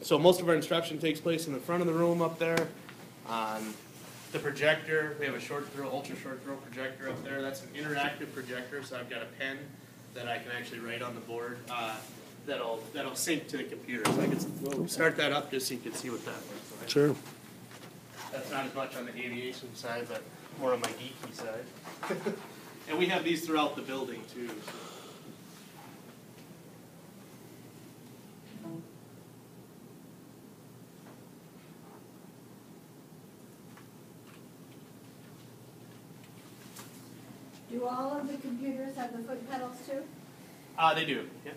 So most of our instruction takes place in the front of the room up there. The projector, we have a short throw, ultra short throw projector up there. That's an interactive projector, so I've got a pen that I can actually write on the board that'll sync to the computer. So I can start that up just so you can see what that looks like. Sure. That's not as much on the aviation side, but more on my geeky side. And we have these throughout the building too. So. Do all of the computers have the foot pedals too? They do, yeah.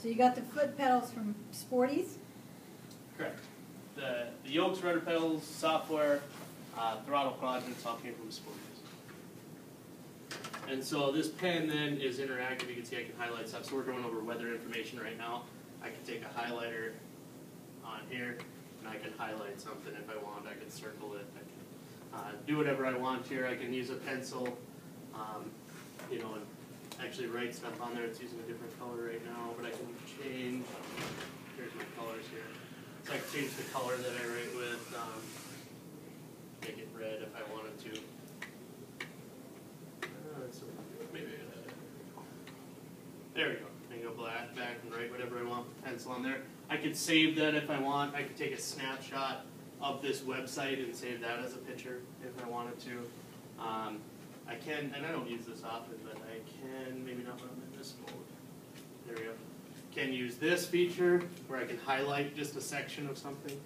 So you got the foot pedals from Sporties? Correct. The yokes, rudder pedals, software, throttle quadrants all came from Sporties. And so this pen then is interactive. You can see I can highlight stuff. So we're going over weather information right now. I can take a highlighter on here, and I can highlight something if I want. I can circle it. I can do whatever I want here. I can use a pencil, you know, and actually write stuff on there. It's using a different color right now, but I can change. Here's my colors here. So I can change the color that I write with, make it red if I wanted to. So maybe there we go. I can go black, back, and write whatever I want with pencil on there. I could save that if I want. I could take a snapshot of this website and save that as a picture if I wanted to. I can, and I don't use this often, but I can, maybe not when I'm in this mode. There we go. Can use this feature where I can highlight just a section of something.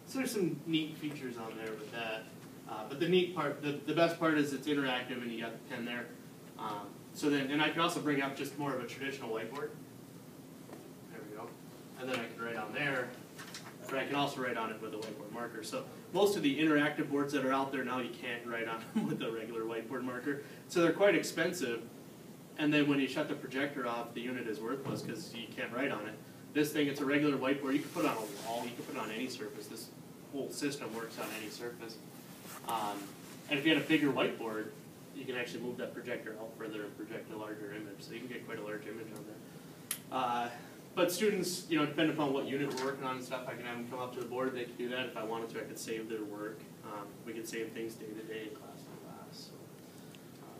So there's some neat features on there with that. But the neat part, the best part is it's interactive and you got the pen there. So then, and I can also bring up just more of a traditional whiteboard. There we go. And then I can write on there, but I can also write on it with a whiteboard marker. So most of the interactive boards that are out there now, you can't write on them with a regular whiteboard marker. So they're quite expensive. And then when you shut the projector off, the unit is worthless because you can't write on it. This thing, it's a regular whiteboard. You can put it on a wall. You can put it on any surface. This whole system works on any surface. And if you had a bigger whiteboard, you can actually move that projector out further and project a larger image. So you can get quite a large image on there. But students, you know, depending upon what unit we're working on and stuff, I can have them come up to the board. They can do that. If I wanted to, I could save their work. We could save things day to day, class to class. So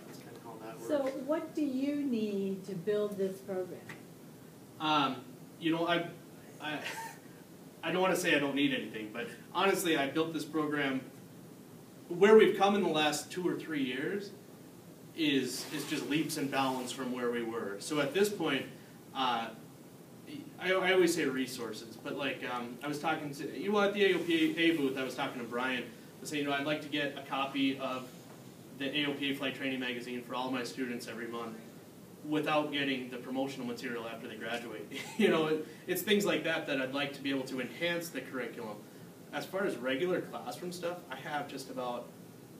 that's kind of how that works. So what do you need to build this program? You know, I don't want to say I don't need anything, but honestly, I built this program. Where we've come in the last 2 or 3 years is just leaps and bounds from where we were. So at this point, I always say resources, but like I was talking to, you know, at the AOPA booth, I was talking to Brian. I was saying, you know, I'd like to get a copy of the AOPA Flight Training Magazine for all my students every month without getting the promotional material after they graduate. You know, it's things like that that I'd like to be able to enhance the curriculum. As far as regular classroom stuff, I have just about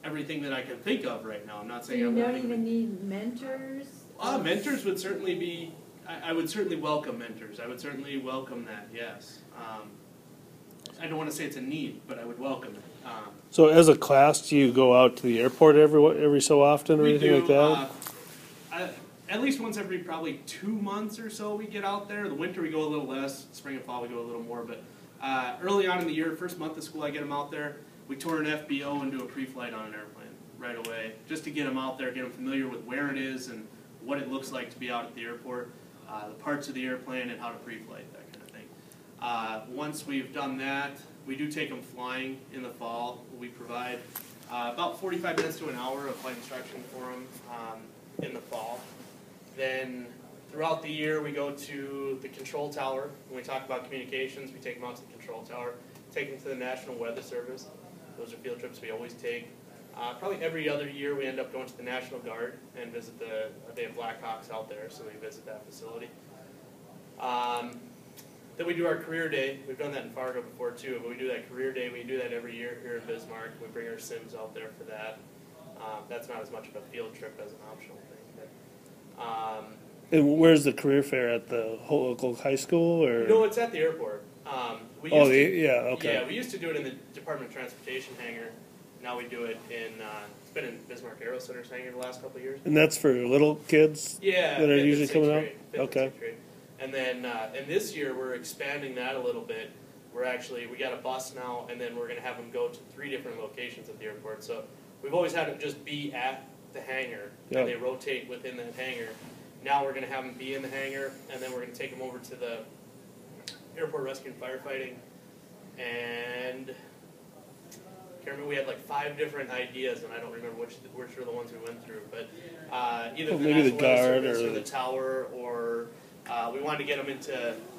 everything that I can think of right now. I'm not saying you don't even need mentors? Mentors would certainly be, I would certainly welcome mentors. I would certainly welcome that, yes. I don't want to say it's a need, but I would welcome it. So as a class, do you go out to the airport every so often or anything like that? At least once every probably 2 months or so we get out there. The winter we go a little less, spring and fall we go a little more, but early on in the year, first month of school, I get them out there. We tour an FBO and do a pre-flight on an airplane right away, just to get them out there, get them familiar with where it is and what it looks like to be out at the airport, the parts of the airplane, and how to pre-flight, that kind of thing. Once we've done that, we do take them flying in the fall. We provide about 45 minutes to an hour of flight instruction for them in the fall. Then throughout the year, we go to the control tower. When we talk about communications, we take them out to the control tower, take them to the National Weather Service. Those are field trips we always take. Probably every other year, we end up going to the National Guard and visit they have Blackhawks out there, so we visit that facility. Then we do our career day. We've done that in Fargo before too, but we do that career day. We do that every year here in Bismarck. We bring our sims out there for that. That's not as much of a field trip as an optional thing. But, and where's the career fair, at the local high school, or? No, it's at the airport. Yeah, okay. Yeah, we used to do it in the Department of Transportation hangar, Now we do it in, it's been in Bismarck Aero Center Hangar the last couple of years. And that's for little kids Yeah. that are usually coming out? Fifth and Okay. sixth grade. And then, and this year we're expanding that a little bit. We got a bus now, and then we're going to have them go to 3 different locations at the airport. So we've always had them just be at the hangar, Yeah. and they rotate within that hangar. Now we're going to have them be in the hangar, and then we're going to take them over to the airport rescue and firefighting. And I can't remember, we had like 5 different ideas, and I don't remember which were the ones we went through. But either maybe the guard or the tower, or we wanted to get them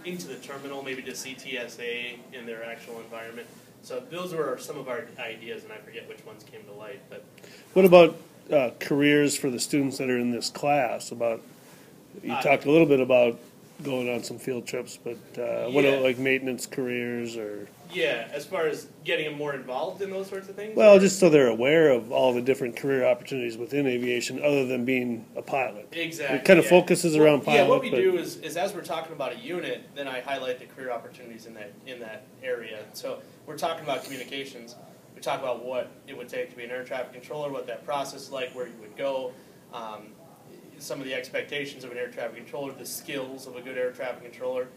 into the terminal, maybe to CTSA in their actual environment. So those were some of our ideas, and I forget which ones came to light. But What about careers for the students that are in this class? You talked a little bit about going on some field trips, but what Yeah. about like maintenance careers or? yeah, as far as getting them more involved in those sorts of things. Well, just so they're aware of all the different career opportunities within aviation, other than being a pilot. Exactly. It kind of yeah. focuses around pilot. Yeah, what we but- do is as we're talking about a unit, then I highlight the career opportunities in that area. So we're talking about communications. We talk about what it would take to be an air traffic controller, what that process is like, where you would go, some of the expectations of an air traffic controller, the skills of a good air traffic controller,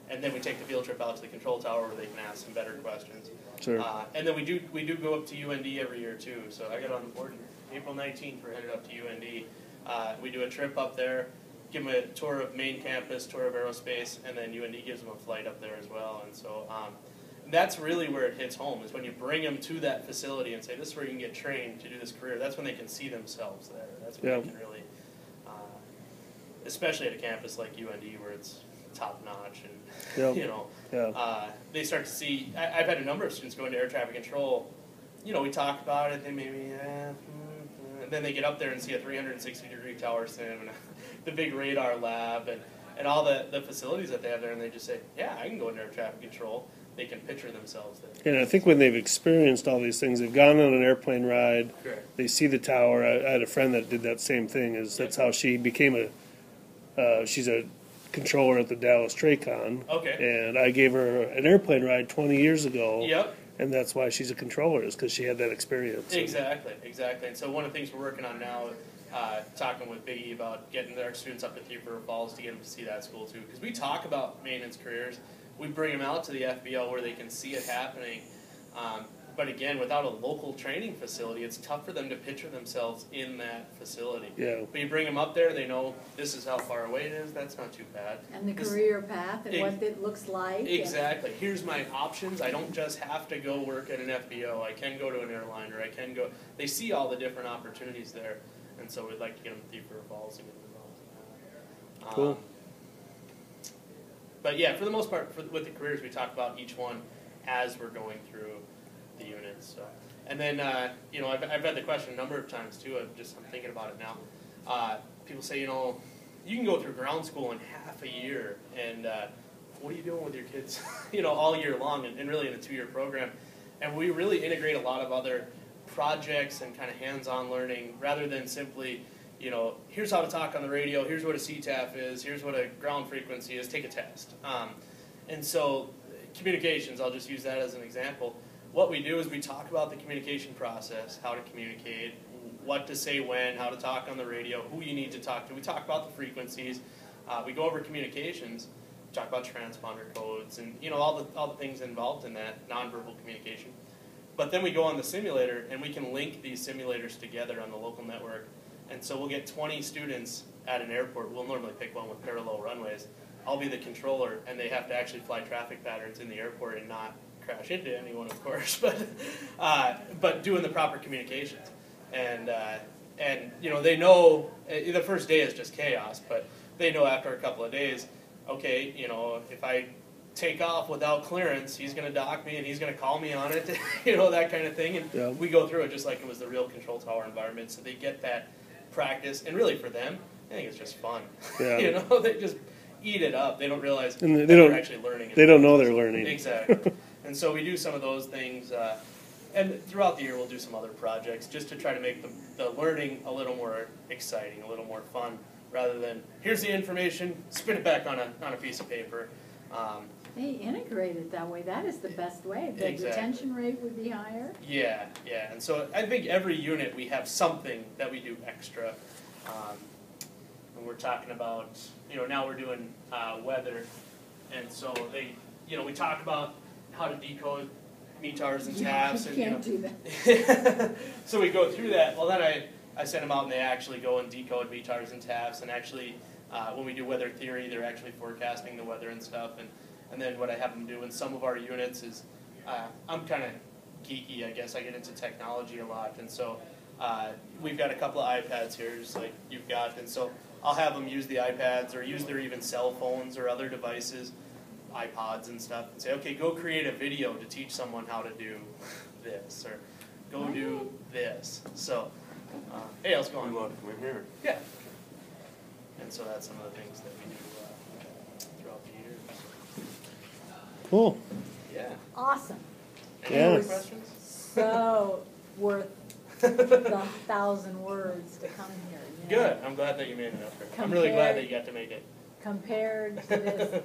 and then we take the field trip out to the control tower where they can ask some better questions. Sure. And then we do go up to UND every year too. So I got on the board April 19th. We're headed up to UND. We do a trip up there, give them a tour of main campus, tour of aerospace, and then UND gives them a flight up there as well. And so that's really where it hits home, is when you bring them to that facility and say, this is where you can get trained to do this career. That's when they can see themselves there. That's when they can really, especially at a campus like UND where it's top notch and they start to see. I've had a number of students go into air traffic control. We talk about it, they maybe and then they get up there and see a 360-degree tower sim and the big radar lab and all the facilities that they have there, and they just say, yeah, I can go into air traffic control. They can picture themselves there. And I think when they've experienced all these things, they've gone on an airplane ride, Correct. they see the tower. I had a friend that did that same thing. That's how she became she's a controller at the Dallas Tracon. Okay. And I gave her an airplane ride 20 years ago. Yep. And that's why she's a controller, is because she had that experience. Exactly. And so one of the things we're working on now, talking with Biggie about getting our students up to Thief River Falls to get them to see that school too. Because we talk about maintenance careers. We bring them out to the FBL where they can see it happening. But again, without a local training facility, it's tough for them to picture themselves in that facility. Yeah. But you bring them up there, they know this is how far away it is. That's not too bad. And the career path and what it looks like. Exactly. Here's my options. I don't just have to go work at an FBO. I can go to an airline, or I can go. They see all the different opportunities there, and so we'd like to get them to Thief River Falls and get them involved. Cool. But yeah, for the most part, with the careers, we talk about each one as we're going through the units. So, and then I've had the question a number of times too. I'm thinking about it now. People say, you can go through ground school in half a year, and what are you doing with your kids, all year long, and really in a 2-year program? And we really integrate a lot of other projects and kind of hands-on learning rather than simply, here's how to talk on the radio, here's what a CTAF is, here's what a ground frequency is, take a test. And so communications, I'll just use that as an example. What we do is we talk about the communication process, how to communicate, what to say when, how to talk on the radio, who you need to talk to. We talk about the frequencies. We go over communications, talk about transponder codes, and all the things involved in that, nonverbal communication. But then we go on the simulator, and we can link these simulators together on the local network. And so we'll get 20 students at an airport. We'll normally pick one with parallel runways. I'll be the controller, and they have to actually fly traffic patterns in the airport and not crash into anyone, of course, but doing the proper communications. And they know the first day is just chaos, but they know after a couple of days, okay, if I take off without clearance, he's going to dock me and he's going to call me on it, that kind of thing. And we go through it just like it was the real control tower environment, so they get that practice. And really for them, I think it's just fun. Yeah. They just eat it up. They don't realize And they're actually learning. They don't know they're learning. Exactly. And so we do some of those things. And throughout the year, we'll do some other projects just to try to make the learning a little more exciting, a little more fun, rather than, here's the information, spit it back on a piece of paper. They integrate it that way. That is the best way. The Exactly. retention rate would be higher. Yeah, yeah, and so I think every unit we have something that we do extra. And we're talking about, now we're doing weather, and so we talk about how to decode METARs and TAFs, You and can't do that. so we go through that. Well, then I send them out and they actually go and decode METARs and TAFs, and actually when we do weather theory, they're actually forecasting the weather and stuff. And then what I have them do in some of our units is, I'm kind of geeky, I guess. I get into technology a lot, and so we've got a couple of iPads here, just like you've got, and so I'll have them use the iPads or use their even cell phones or other devices, iPods and stuff, and say, okay, go create a video to teach someone how to do this, or go do this. So, hey, how's it going? Come in here. Yeah. And so that's some of the things that we do throughout the years. Cool. Yeah. Awesome. Any Yeah. other questions? So worth the 1,000 words to come here. You know? Good. I'm glad that you made it up here. I'm really glad that you got to make it. Compared to this,